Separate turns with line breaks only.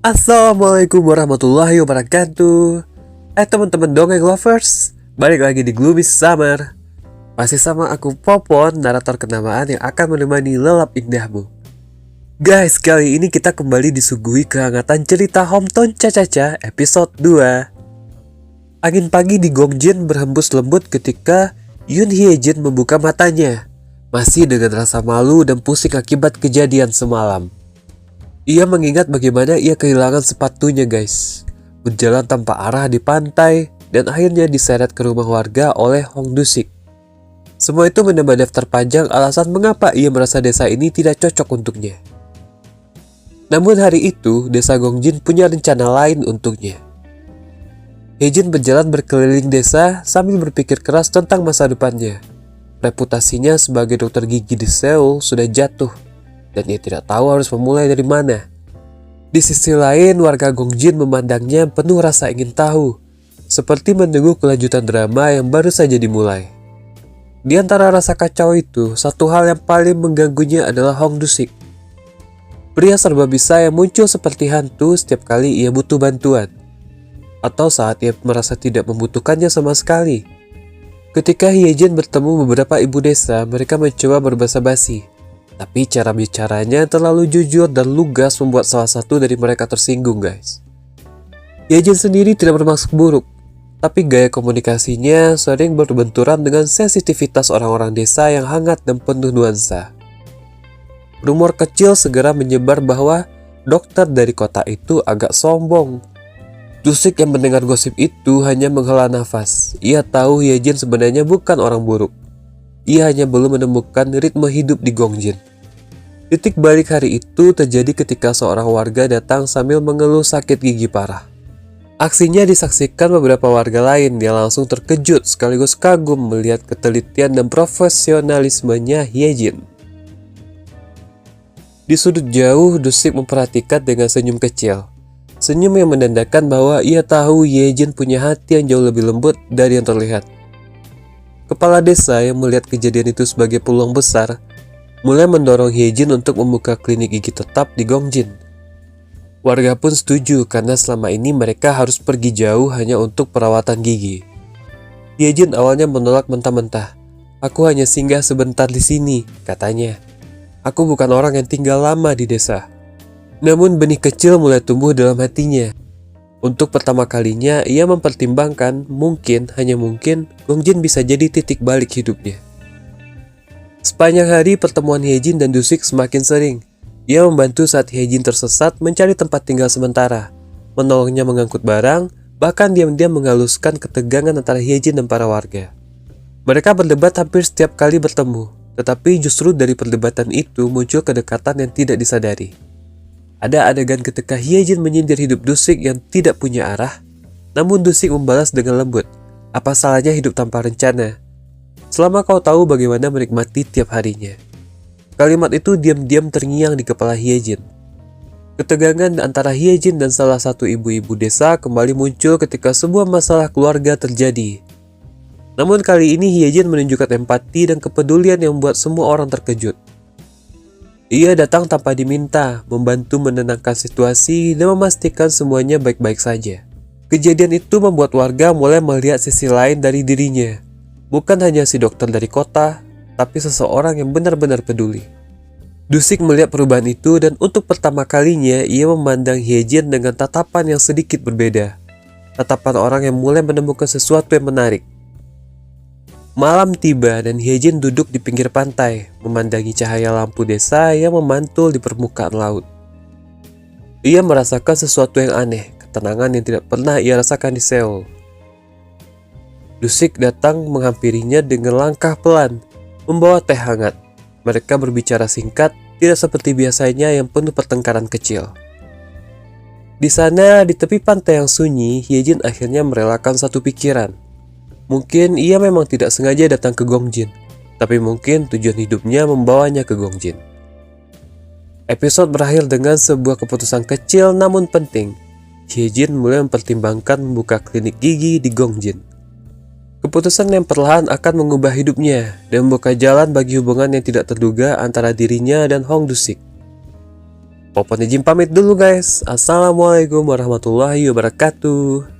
Assalamualaikum warahmatullahi wabarakatuh. Teman-teman dongeng lovers, balik lagi di Gloomy Summer. Masih sama aku Popon, narator kenamaan yang akan menemani lelap indahmu. Guys, kali ini kita kembali disuguhi kehangatan cerita Hometown Cha-Cha-Cha episode 2. Angin pagi di Gongjin berhembus lembut ketika Yoon Hye-jin membuka matanya, masih dengan rasa malu dan pusing akibat kejadian semalam. Ia mengingat bagaimana ia kehilangan sepatunya guys, berjalan tanpa arah di pantai, dan akhirnya diseret ke rumah warga oleh Hong Du-sik. Semua itu menambah daftar panjang alasan mengapa ia merasa desa ini tidak cocok untuknya. Namun hari itu, desa Gongjin punya rencana lain untuknya. Hye-jin berjalan berkeliling desa sambil berpikir keras tentang masa depannya. Reputasinya sebagai dokter gigi di Seoul sudah jatuh, dan ia tidak tahu harus memulai dari mana. Di sisi lain, warga Gongjin memandangnya penuh rasa ingin tahu, seperti menunggu kelanjutan drama yang baru saja dimulai. Di antara rasa kacau itu, satu hal yang paling mengganggunya adalah Hong Du-sik. Pria serba bisa yang muncul seperti hantu setiap kali ia butuh bantuan, atau saat ia merasa tidak membutuhkannya sama sekali. Ketika Hye-jin bertemu beberapa ibu desa, mereka mencoba berbasa-basi. Tapi cara bicaranya terlalu jujur dan lugas membuat salah satu dari mereka tersinggung guys. Hye-jin sendiri tidak bermaksud buruk, tapi gaya komunikasinya sering berbenturan dengan sensitivitas orang-orang desa yang hangat dan penuh nuansa. Rumor kecil segera menyebar bahwa dokter dari kota itu agak sombong. Du-sik yang mendengar gosip itu hanya menghela nafas. Ia tahu Hye-jin sebenarnya bukan orang buruk. Ia hanya belum menemukan ritme hidup di Gongjin. Titik balik hari itu terjadi ketika seorang warga datang sambil mengeluh sakit gigi parah. Aksinya disaksikan beberapa warga lain yang langsung terkejut sekaligus kagum melihat ketelitian dan profesionalismenya Hye-jin. Di sudut jauh, Du-sik memperhatikan dengan senyum kecil. Senyum yang menandakan bahwa ia tahu Hye-jin punya hati yang jauh lebih lembut dari yang terlihat. Kepala desa yang melihat kejadian itu sebagai peluang besar, mulai mendorong Hye-jin untuk membuka klinik gigi tetap di Gongjin. Warga pun setuju karena selama ini mereka harus pergi jauh hanya untuk perawatan gigi. Hye-jin awalnya menolak mentah-mentah. "Aku hanya singgah sebentar di sini," katanya. "Aku bukan orang yang tinggal lama di desa." Namun benih kecil mulai tumbuh dalam hatinya. Untuk pertama kalinya, ia mempertimbangkan hanya mungkin, Gongjin bisa jadi titik balik hidupnya. Sepanjang hari, pertemuan Hye-jin dan Du-sik semakin sering. Ia membantu saat Hye-jin tersesat mencari tempat tinggal sementara, menolongnya mengangkut barang, bahkan diam-diam menghaluskan ketegangan antara Hye-jin dan para warga. Mereka berdebat hampir setiap kali bertemu, tetapi justru dari perdebatan itu muncul kedekatan yang tidak disadari. Ada adegan ketika Hye-jin menyindir hidup Du-sik yang tidak punya arah, namun Du-sik membalas dengan lembut, "Apa salahnya hidup tanpa rencana? Selama kau tahu bagaimana menikmati tiap harinya." Kalimat itu diam-diam terngiang di kepala Hye-jin. Ketegangan antara Hye-jin dan salah satu ibu-ibu desa kembali muncul ketika sebuah masalah keluarga terjadi. Namun kali ini Hye-jin menunjukkan empati dan kepedulian yang membuat semua orang terkejut. Ia datang tanpa diminta, membantu menenangkan situasi dan memastikan semuanya baik-baik saja. Kejadian itu membuat warga mulai melihat sisi lain dari dirinya. Bukan hanya si dokter dari kota, tapi seseorang yang benar-benar peduli. Du-sik melihat perubahan itu dan untuk pertama kalinya ia memandang Hye-jin dengan tatapan yang sedikit berbeda. Tatapan orang yang mulai menemukan sesuatu yang menarik. Malam tiba dan Hye-jin duduk di pinggir pantai, memandangi cahaya lampu desa yang memantul di permukaan laut. Ia merasakan sesuatu yang aneh, ketenangan yang tidak pernah ia rasakan di Seoul. Du-sik datang menghampirinya dengan langkah pelan, membawa teh hangat. Mereka berbicara singkat, tidak seperti biasanya yang penuh pertengkaran kecil. Di sana, di tepi pantai yang sunyi, Hye-jin akhirnya merelakan satu pikiran. Mungkin ia memang tidak sengaja datang ke Gongjin, tapi mungkin tujuan hidupnya membawanya ke Gongjin. Episode berakhir dengan sebuah keputusan kecil namun penting. Hye-jin mulai mempertimbangkan membuka klinik gigi di Gongjin. Keputusan yang perlahan akan mengubah hidupnya dan membuka jalan bagi hubungan yang tidak terduga antara dirinya dan Hong Du-sik. Popon izin pamit dulu guys. Assalamualaikum warahmatullahi wabarakatuh.